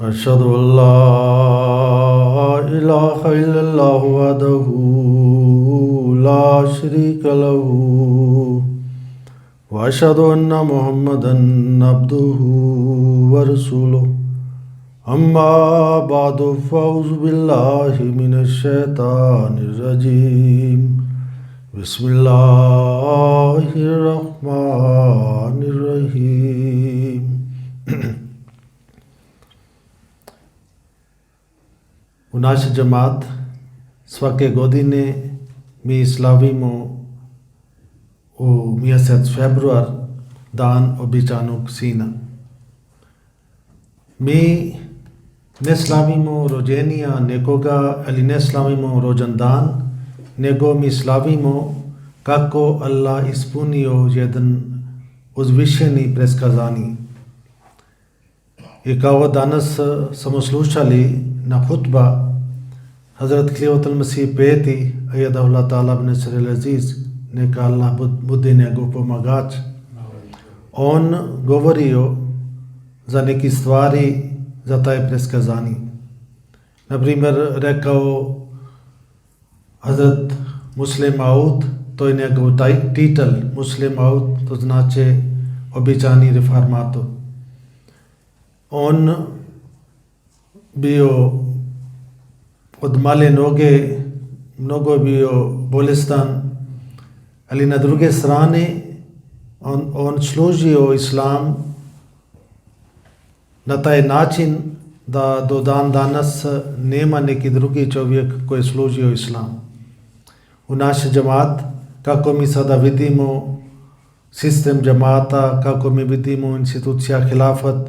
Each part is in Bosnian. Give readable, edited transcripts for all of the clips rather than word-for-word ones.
अशहदु अल्ला इलाहा इल्लल्लाहु वहदहु ला शरीका लहु व अशहदु अन्ना मुहम्मदन अब्दुहु व रसूलुहु अम्मा बादु फ़अऊज़ु बिल्लाहि मिनश शैतानिर रजीम बिस्मिल्लाहिर रहमानिर रहीम। उनाश जमात स्वके गोदीने मी इस्लावीमो ओ मियासत फेब्रुआर दान ओबिचानुक सीना मी नेस्लावीमो रोजेनिया नेकोगा अली नेस्लावीमो रोजंदान नेगो मी इस्लावीमो काको अल्लाह इस्पुनियो येदन उज़विशनी प्रेस्काजानी इकावा दानस समस्लूशाली ना खुतबा हज़रत खलीफतुल मसीह पेती अय्यदहुल्लाह ताला बिन नसरिल अज़ीज़ ने का अल्लाह बुद्धि ने गोपो मगाच ओन गोवरियो जाने की सवारी जताए प्रेस्काजानी न प्रीमर रेकाओ हज़रत मुस्लिम आउद तो इन्हें गो टाइटल मुस्लिम आउद तो जनाचे ओबिचानी रिफार्मातो ओन बियो उदमाले नोगो बियो बोलिस्तान अली नदरुगे सराने ओन स्लोजियो इस्लाम नताए नाचिन दा दो दान दानस नेमा ने की द्रुगी चौवियक को स्लोजियो इस्लाम उनाश जमात काकोमी सदा विधिमो सिस्टम जमाता काकोमी विधिमो इंस्टीट्यूशिया खिलाफत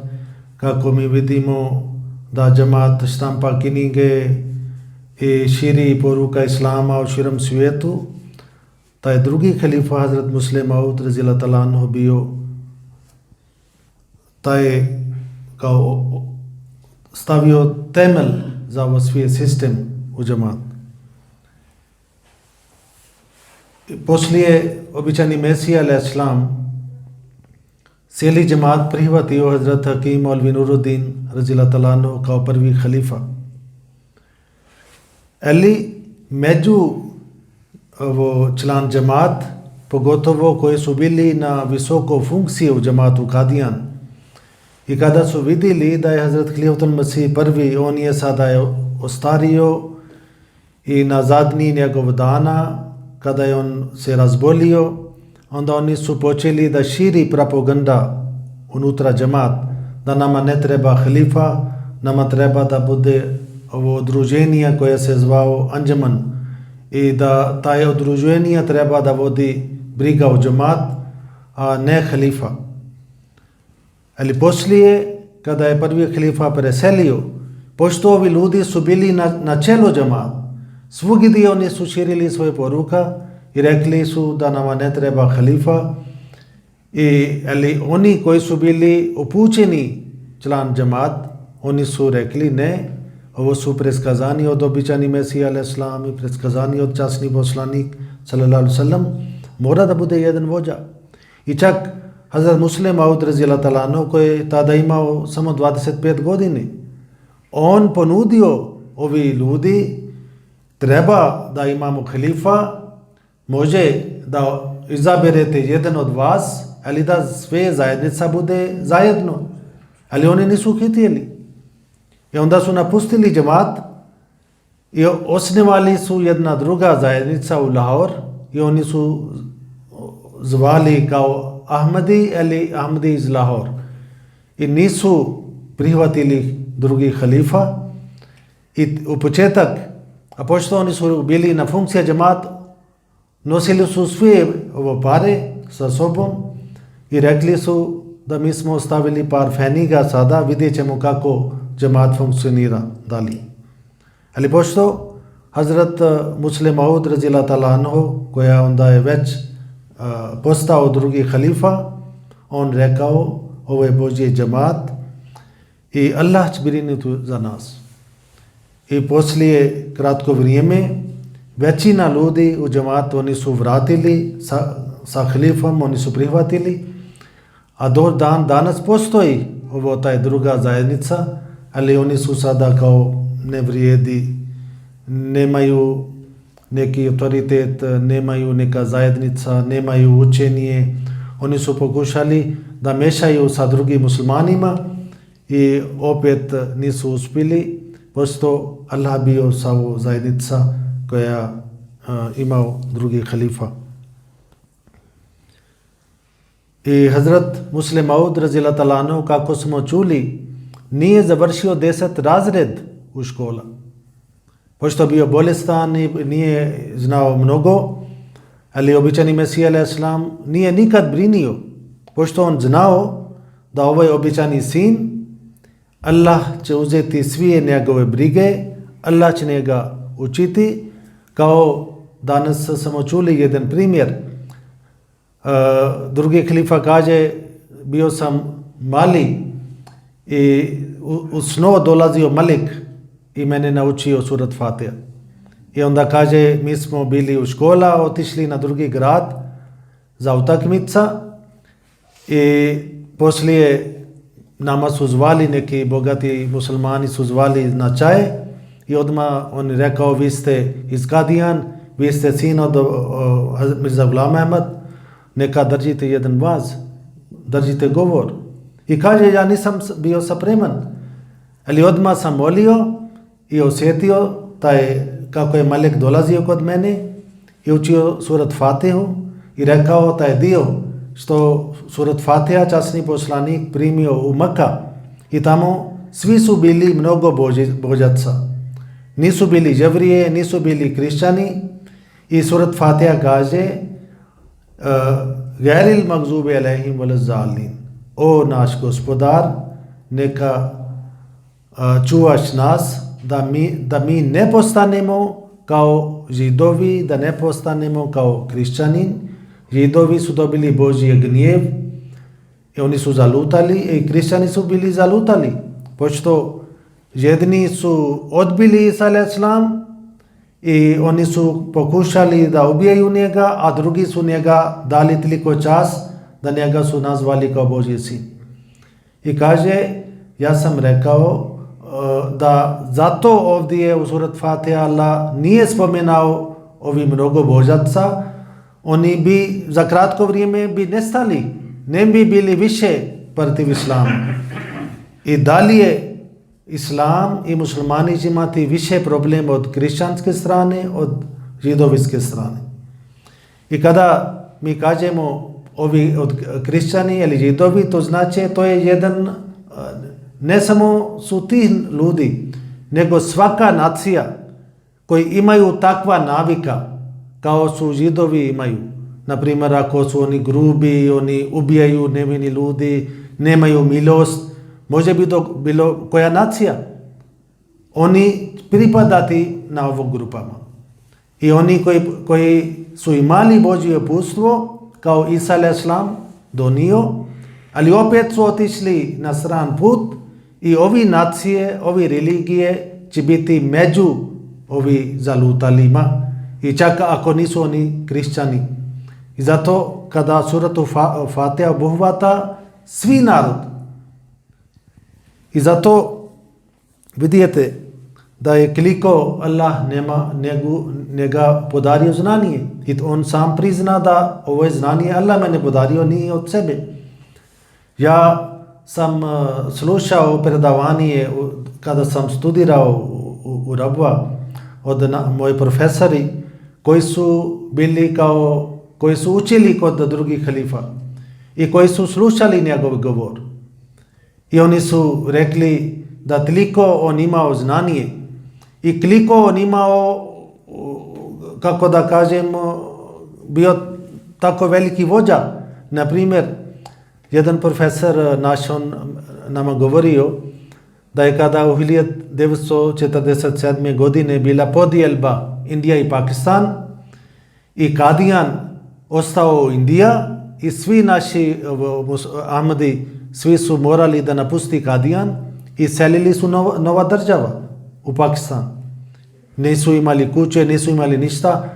काकोमी विधिमो दा जमात स्टाम्पा किनीगे ए शीरी पोरू का इस्लाम और शिरम स्वेतु ताय द्रुगी खलीफा हज़रत मुस्लिम आउद रज़ियल्लाहु तआला अन्हु बियो ताय का स्तावियो तैमल जा वसफी सिस्टम उ जमात पोसलिए ओबिचानी मैसी अलैहिस्सलाम सेली जमात प्रिहवतियो हज़रत हकीम मौलवी नूरुद्दीन रज़ियल्लाहु तआला अन्हु का परवी खलीफा अली मैजू वो चलान जमात पगोतोवो कोई सुबिली ना विसोको फुंक्सियो जमात कादियान इकादा सुविधि ली दाय हज़रत खलीफतुल मसीह परवी ओनिय सादाय उस्तारियो ई नाजादनी ने गोवदाना कदायोन से रजबोलियो ओंदोनी सुपोचेली दा शीरी प्रापोगंडा उनूतरा जमात दा नामा नेत्रेबा खलीफा नामा त्रेबा दा बुद्धे वो द्रुजेनिया को ऐसे जवाओ अंजमन ए दा तायो द्रुजेनिया त्रेबा दा वोदी ब्रिगा जमात ने खलीफा अली पोसलिए कदाए परवी खलीफा पर सेलियो पोस्तो विलूदी सुबिली ना चेलो जमात स्वगिदियो ने सुशीरिली सोए पोरुका इरेक्ली सु दा नामा नेत्रेबा खलीफा ए अली ओनी कोई सुबिली उपूचेनी चलान जमात ओनी सु रेकली ने वो सु प्रेस्काजानी और दो बिचानी मैसी अलैहिस्सलाम प्रेस्काजानी और चासनी बोसलानी सल्लल्लाहु अलैहि वसल्लम मोरा दबुदे यदन वोजा इचक हज़रत मुस्लिम आउद रज़ियल्लाहु तआला अन्हु को तादाइमा समुद वादसत पेद गोदीने ओन पनूदियो ओवी लूदी त्रेबा दा इमाम खलीफा मोजे दा इजाबेरेते यदन उदवास अलीदा स्वे जायद निसाबुदे जायद नो अली ओने निसु खीती अली ये उन्दा सुना पुस्तली जमात ये ओसने वाली सु यदना द्रुगा जायद निसा लाहौर ये ओनी सु जवाली का अहमदी अली अहमदी इज लाहौर ये नीसु प्रिहवतीली द्रुगी खलीफा इत उपचेतक अपोष्तो निसु बिली नफुंसिया जमात नोसिलु सुस्वे वो पारे ससोबम ये रेगलिसु द मिस्मो स्ताविली पार फैनीगा सादा विदे चमुका को जमात फंक्शनीरा दाली अली पोस्तो हज़रत मुस्लिम आउद रज़ियल्लाहु तआला अन्हु कोया उंदा वेच पोस्ता उद्रुगी खलीफा ओन रेकाओ ओवे बोजी जमात ए अल्लाह चबिरिनी तु जनास ए पोसलिए करात को वरियमे वेची ना लूदी उ जमात वनी सुवरातिली सा खलीफम वनी सुप्रिहवातिली ador dan danas postoji ovo taj druga zajednica ali oni su sada kao ne vrijedi, nemaju neki autoritet, nemaju neka zajednica, nemaju učenje. Oni su pokušali da mešaju sa drugim muslimanima i opet nisu uspjeli, pošto Allah bio samo zajednica koja imao drugi halifa. I Hazrat Muslim Maud radhiyallahu ta'ala anhu, kako smo čuli, nije završio 10 razred u škola. Pošto bio bolestan i nije znao mnogo, ali običani Mesija a.s. nije nikad brinio, pošto on znao da ovaj običani sin, Allah će uzeti sve njegove brige, Allah će njega učiti, kao danas smo čuli jedan primjer. Drugi halifa kaže, bio sam mali i u snu dolazio Malik i mene naučio surat Fatiha. I onda kaže, mi smo bili u škola, otišli na drugi grad za utakmica i poslije nama su zvali, neki bogati muslimani su zvali na čaj i odmah on je rekao, vi ste iz Kadijan, vi ste sin od Mirza Ghulam Ahmad, neka držite jedan vaz, držite govor. I kaže, ja nisam bio spreman, ali odmah sam molio i osjetio kako je Malik dolazio kod mene i učio surat Fatihu i rekao taj dio što surat Fatiha časni poslanik primio u Maka i tamo svi su bili mnogo božaca. Nisu bili jevrije, nisu bili kršćani i surat Fatiha kaže Gairil magzubi alehim velezzalin. O naš gospodar, neka čuvaš nas da mi ne postanemo kao židovi, da ne postanemo kao kršćani. Židovi su dobili Božji gnjev i oni su zalutali i kršćani su bili zalutali, pošto jedni su odbili Isa a.s. i oni su pokušali da ubijaju njega, a drugi su njega dali toliko čas da njega su nazvali kao Božji sin. I kaže, ja sam rekao da zato ovdje u surat Fatiha Allah nije spomenao ovi mnogo božaca, oni bi za kratko vrijeme bi nestali, ne bi bili više protiv islama. I dalje islam i muslimani će imati više problema od kršćanske strane, od židovske strane. I kada mi kažemo ovi od kršćani ili židovi, to znači to je jedan, ne samo su ti ljudi, nego svaka nacija koji imaju takva navika kao su židovi imaju. Naprimjer, ako su oni grubi, oni ubijaju nevini ljudi, nemaju milost, može biti bilo koja nacija. Oni pripadati na ovog grupama. I oni koji su imali Božje uputstvo, kao Isa a.s. donio, ali opet su otišli na stran put i ovi nacije, ovi religije će biti među ovi zalutalima i čak ako nisu oni kršćani. I zato kada suratu Fatiha obuhvata svi narod. I zato vidite da je koliko Allah njega podario znanje. I on sam prizna da ovo je znanje Allah mene podario, nije od sebe. Ja sam slušao predavanje kada sam studirao u Rabwa od moji profesori koji su bili koji su učili kod drugih halifa i koji su slušali njegov govor. I oni su rekli da toliko on imao znanje i koliko on imao, kako da kažem, bio tako veliki vođa. Naprimjer, jedan profesor naš on nama govorio da je kada u 1947. godine bila podijelba Indija i Pakistan i Kadijan ostao u Indija i svi naši Ahmadi, svi su morali da napusti Kadijan i selili su nova država u Pakistan. Nisu imali kuće, nisu imali ništa.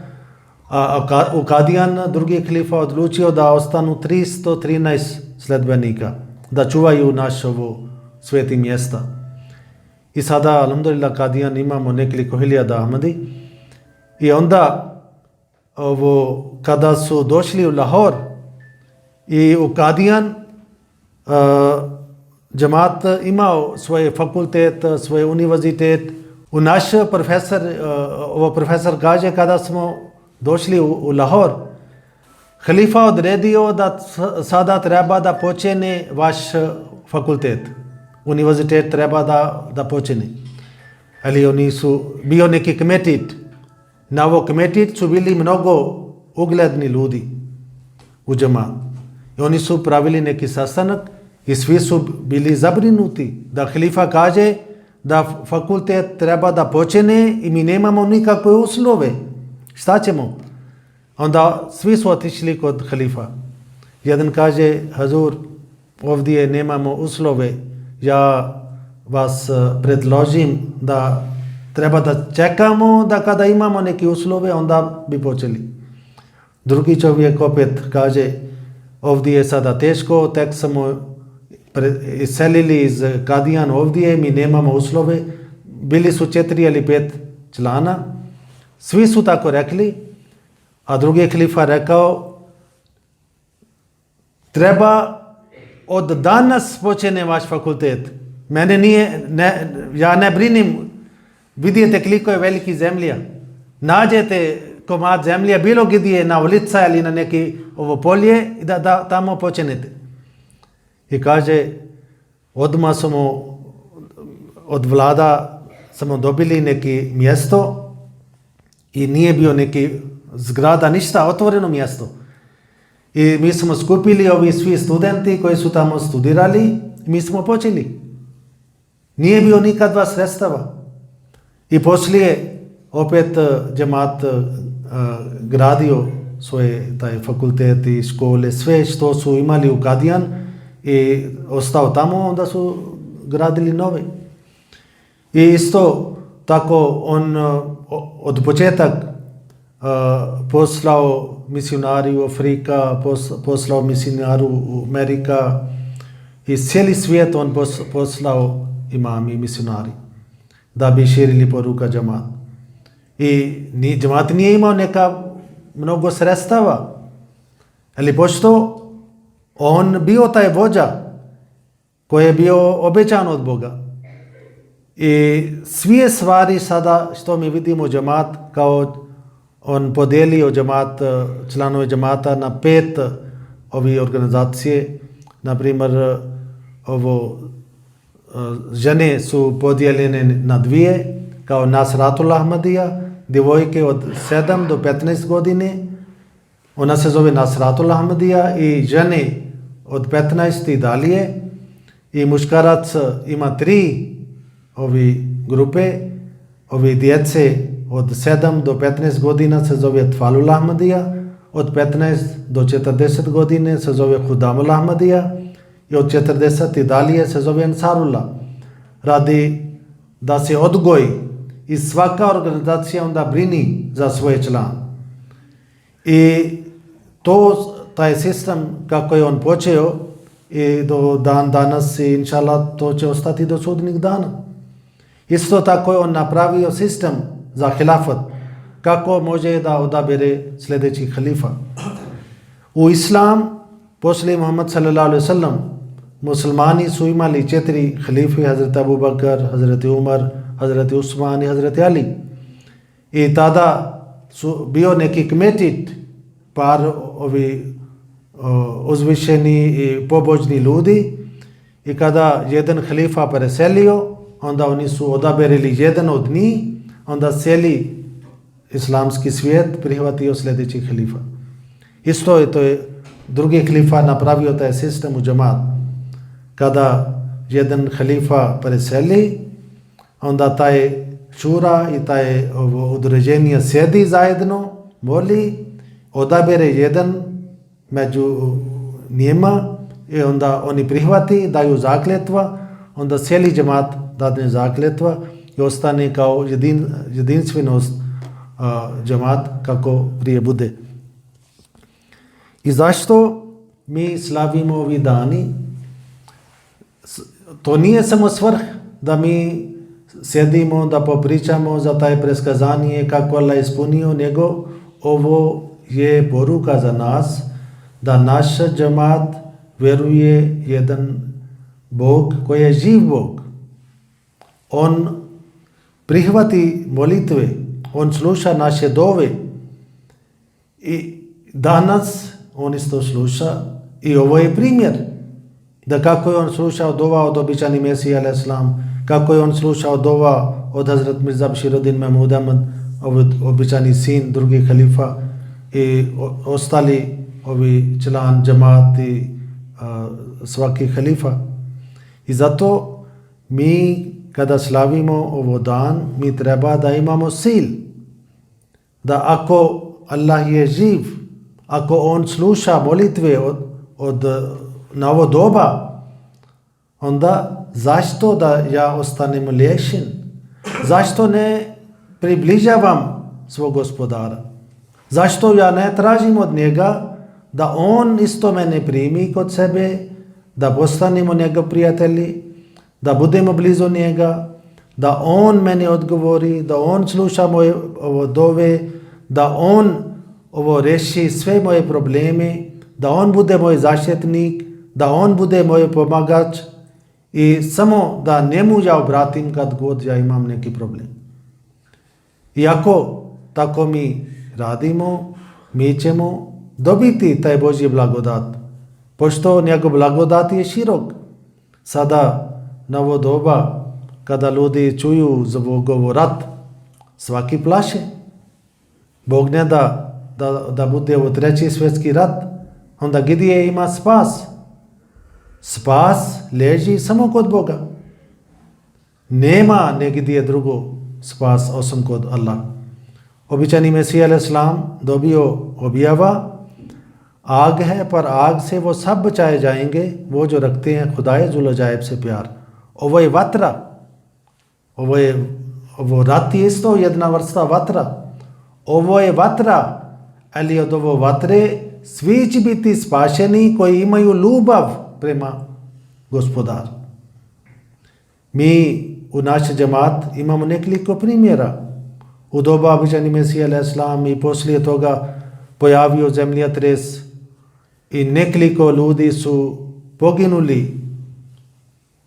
A u Kadijan drugi halifa odlučio da ostanu 313 sledbenika, da čuvaju našo sveti mjesta. i sada, alhamdulillah, Kadijan imamo nekoliko hiljada Ahmadi. I onda, kada su došli u Lahor i u Kadijan, džemat imao svoj fakultet, svoj univerzitet. U naš profesor kaže, kada smo došli u Lahor, halifa odredio da sada treba da počne vaš fakultet. Univerzitet treba da počne. Ali oni su bio neki kmetit. Na ovo kmetit su bili mnogo ugledni ljudi u džemat. I oni su pravili neki sastanak i svi su bili zabrinuti da halifa kaže da fakultet treba da počne i mi nemamo nikakve uslove. Šta ćemo? Onda svi su otišli kod halifa. Jedan kaže, Hazur, ovdje nemamo uslove. Ja vas predložim da treba da čekamo da kada imamo neke uslove, onda bi počeli. Drugi čovjek opet kaže, ovdje je sada teško, tek smo iselili iz Kadijan ovdje, mi nemamo uslove. Bili su 4 ili 5 člana. Svi su tako rekli, a drugi halifa rekao, treba od danas počne vaš fakultet. Mene ja ne brinim. Vidite koliko je veliki zemlja. Nađete komad zemlje, bilo gdje na ulica ili na neki polje i da tamo počnete. I kaže, odmah smo od vlada dobili neki mjesto i nije bio neki zgrada, ništa, otvoreno mjesto. I mi smo skupili ovi svi studenti koji su tamo studirali, mi smo počeli. Nije bio nikadva sredstava. I poslije opet džemat gradio svoje taj fakulteti, škole, sve što su imali u Kadijan i ostao tamo, onda su gradili nove. I isto tako on od početak poslao misionari u Afrika, poslao misionari u Amerika i cijeli svijet on poslao imami i misionari da bi širili poruka džemat. I džemat nije imao neka mnogo sredstava, ali pošto on bio taj vođa koji je bio obećan od Boga. I sve stvari sada što mi vidimo džemat, kao on podijelio džemat, članove džemata na 5 ovi organizacije. Naprimjer, žene su podijeljene na 2, kao Nasratul Ahmadija, djevojke od 7 do 15 godine. Ona se zove Nasratul Ahmadija i žene od 15 i dalje. I muškarac ima 3 grupe. Ovi djece od 7 do 15 godina se zove Tfalul Ahmadija, od 15 do 40 godine se zove Hudamul Ahmadija i od 40 i dalje se zove Ansarullah. Radi da se odgoji i svaka organizacija onda brini za svoje član. I taj sistem kako je on počeo i do dan danas i inšallah to će ostati do sudnjeg dana. Isto tako je on napravio sistem za hilafat, kako može da odabere sljedeći halifa. U islam, poslije Muhammad sallallahu alaihi sallam, muslimani su imali 4 halife, Hazreti Abu Bakr, Hazreti Umar, Hazreti Usman i Hazreti Ali. I tada su bio neki kmetit, par uzvišeni i pobožni ljudi. I kada jedan halifa preselio, onda oni su odaberili jedan od njih, onda cijeli islamski svijet prihvatio sljedeći halifa. Isto je to drugi halifa napravio taj sistem u džemat. Kada jedan halifa preseli, onda taj šura i taj udruženje sjedi zajedno, moli, odabere jedan među njima i onda oni prihvati, daju zakljetva, onda cijeli džemat dadne zakljetva i ostane kao jedinstvenost džemat kako prije bude. I zašto mi slavimo ovi dani? To nije samo svrh da mi sjedimo da popričamo za taj preskazanje kako Allah ispunio, nego ovo je poruka za nas da naš džemat vjeruje jedan Bog koji je živ Bog. On prihvati molitve, on sluša naše dove i danas on isto sluša i ovo je primjer da kako je on slušao dova od običani Mesija alaih salam, kako je on slušao dova od Hazrat Mirza Bashiruddin Mahmud Ahmad, običani sin drugih halifa i ostali ovi član džemat i svaki halifa. I zato mi kada slavimo ovo dan, mi treba da imamo sil, da ako Allah je živ, ako on sluša molitve na ovo doba, onda zašto da ja ostanem liješen? Zašto ne približavam svog gospodara? Zašto ja ne tražim od njega da on isto mene primi kod sebe, da postanemo njega prijatelji, da budemo blizu njega, da on meni odgovori, da on sluša moje ovo dove, da on ovo reši sve moje probleme, da on bude moj zaštitnik, da on bude moj pomagač i samo da njemu ja obratim kad god ja imam neki problem. I ako tako mi radimo, mi ćemo dobiti taj Božji blagodat, pošto njegov blagodat je širok. Sada na ovo doba kada ljudi čuju za Bogovo rat, svaki plaše. Bog ne da bude ovo 3. svjetski rat, onda gdje ima spas? Spas leži samo kod Boga. Nema negdje drugo spas osim kod Allah. Običani Mesih अलैहि सलाम dobio objava, आग है पर आग से वो सब बचाए जाएंगे वो जो रखते हैं खुदाए जुल अजायब से प्यार. Ovo je vatra. Ovo rat je isto jedna vrsta vatra. Ovo je vatra, ali od ovo vatre svi će biti spašeni koji imaju ljubav prema gospodaru. Mi u naš džemat imamo nekoliko primjera. U doba običani Mesih alaih salam i poslije toga pojavio zemljotres i nekoliko ljudi su poginuli,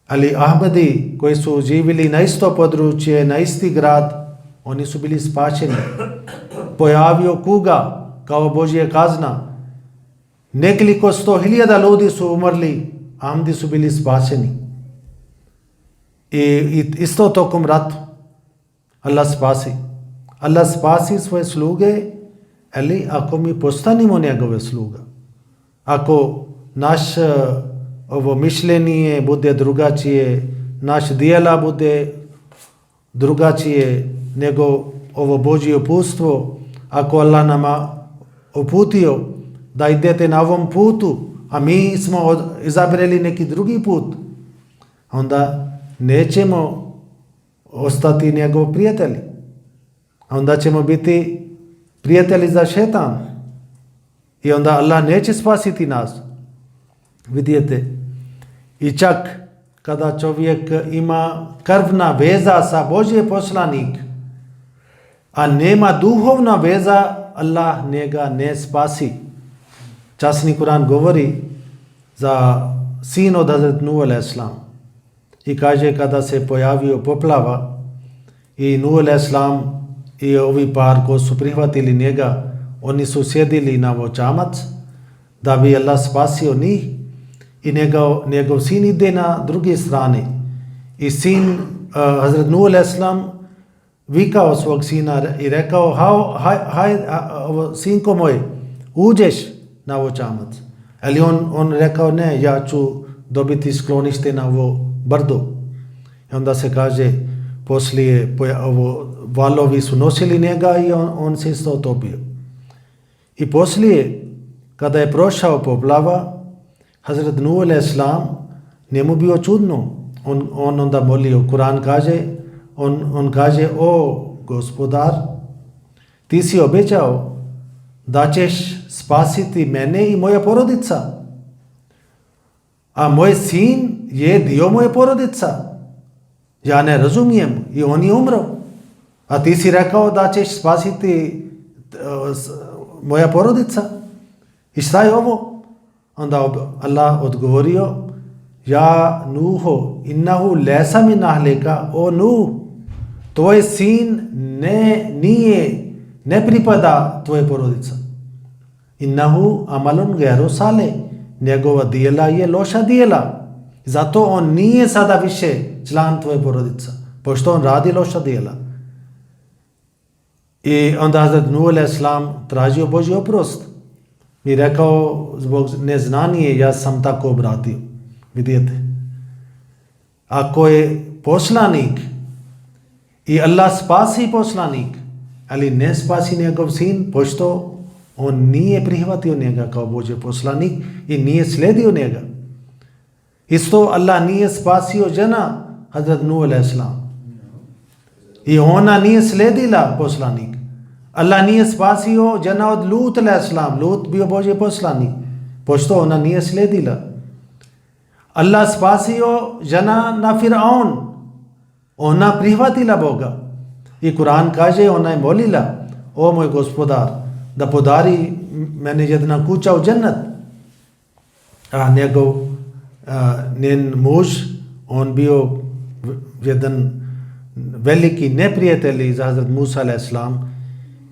ali Ahmadi koji su živjeli na isto područje, na isti grad, oni su bili spašeni. Pojavio kuga kao Božja kazna. Nekoliko 100.000 ljudi su umrli, Ahmadi su bili spašeni. I isto tokom ratu Allah spasi. Allah spasi svoje sluge, ali ako mi postanemo njegove sluga, ako naš ovo mišljenje bude drugačije, naš dijela bude drugačije nego ovo Božje uputstvo, ako Allah nama uputio da idete na ovom putu, a mi smo izabrali neki drugi put, onda nećemo ostati njegov prijatelji. Onda ćemo biti prijatelji za šetan. I onda Allah neće spasiti nas. Vidite, i čak kada čovjek ima krvna veza sa Božje poslanik, a nema duhovna veza, Allah njega ne spasi. Časni Kur'an govori za sin od Hazrat Nuh alaih salam i kaže kada se pojavio poplava i Nuh alaih salam i ovi par koji su prihvatili njega, oni su sjedili na voćamac da bi Allah spasio njih i njegov sin ide na druge strane. I sin Hazrat Nuh alaih salam vikao svog sina i rekao, haj, sinko moj, uđeš na voćamac. Ali on rekao, ne, ja ću dobiti sklonište na ovo brdo. I onda se kaže, poslije valovi su nosili njega i on se isto utopio. I poslije, kada je prošao poplava, Hazrat Nuh alaih salam, njemu bio čudno. On onda molio, Kur'an kaže, on kaže, o gospodar, ti si obećao da ćeš spasiti mene i moja porodica. A moj sin je dio moje porodica. ja ne razumijem, i on je umro, a ti si rekao da ćeš spasiti moja porodica, i šta je ovo? Onda Allah odgovorio, ja Nuho, innahu lesa min ahlika, o Nuh, tvoj sin ne pripada tvoje porodica. Innahu amalun gairu salih, njegova dijela je loša dijela. Zato on nije sada više član tvoje porodica, pošto on radi loša dijela. I onda Hazrat Nuh alejhi selam tražio Božji oprost i rekao, zbog neznanje ja sam tako obratio. Vidite, ako je poslanik i Allah spasi poslanik, ali ne spasi njegov sin, pošto on nije prihvatio njega kao Božji poslanik i nije slijedio njega. Isto Allah nije spasio žena Hazrat Nuh alejhi selam i ona nije slijedila poslanik. Allah nije spasio žena od Lut alejhi selam, Lut bio Božji poslanik, pošto ona nije slijedila. Allah spasio žena na Firaun, ona prihvatila Boga. I Kur'an kaže, ona je molila, o moj gospodar, da podari meni jedna kuća u džennet. A njen muž, on bio jedan veliki neprijatelj za Hazrat Musa alejhi selam,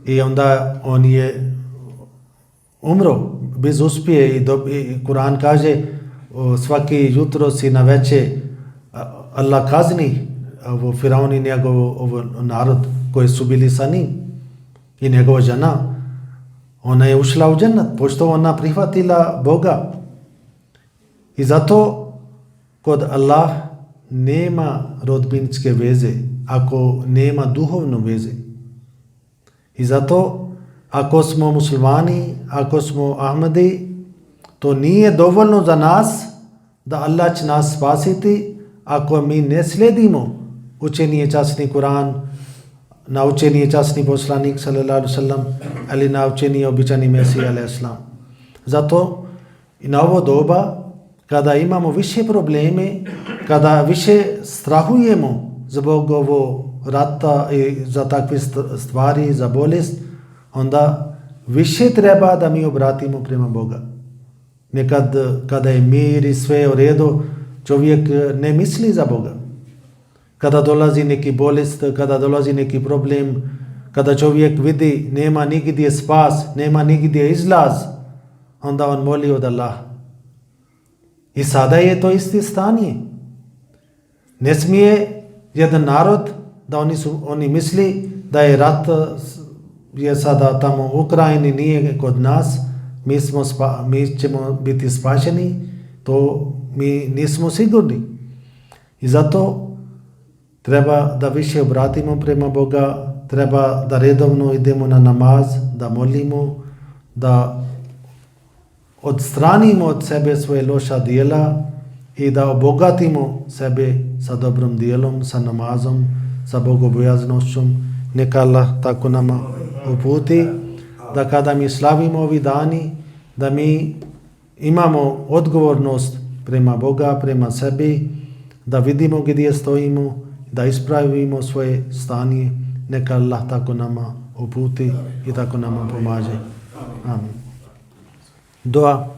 i onda on je umro bez uspjeha. I Kur'an kaže, svaki jutro si na veće Allah kazni Firaun i njegov narod koji su bili sa njim, i njegova žena, ona je ušla u džennet pošto ona prihvatila Boga. I zato kod Allah nema rodbinske veze ako nema duhovne veze. I zato ako smo muslimani, ako smo Ahmadi, to nije dovoljno za nas da Allah će nas spasiti ako mi ne slijedimo učenje časni Kur'an, naučenje časni poslanik sallallahu alaihi wasallam, ali naučenje običani Mesija alaihi salam. Zato i na ovo doba, kada imamo više probleme, kada više strahujemo zbog ovo rata i za takve stvari, za bolest, onda više treba da mi obratimo prema Boga. Nekad kada je mir i sve u redu, čovjek ne misli za Boga. Kada dolazi neki bolest, kada dolazi neki problem, kada čovjek vidi nema nigdje spas, nema nigdje izlaz, onda on moli od Allaha. I sada je to isti stanje. Ne smije jedan narod da oni misli da je rat je sada tamo u Ukrajini, nije kod nas, mi ćemo biti spašeni, to mi nismo sigurni. I zato treba da više obratimo prema Boga, treba da redovno idemo na namaz, da molimo, da odstranimo od sebe svoje loša dijela i da obogatimo sebe sa dobrom dijelom, sa namazom, sa bogobojaznošću. Neka Allah tako nama uputi da kada mi slavimo ovi dani, da mi imamo odgovornost prema Boga, prema sebi, da vidimo gdje stojimo, da ispravimo svoje stanje. Neka Allah tako nama uputi i tako nama pomaže. Amin. Dua.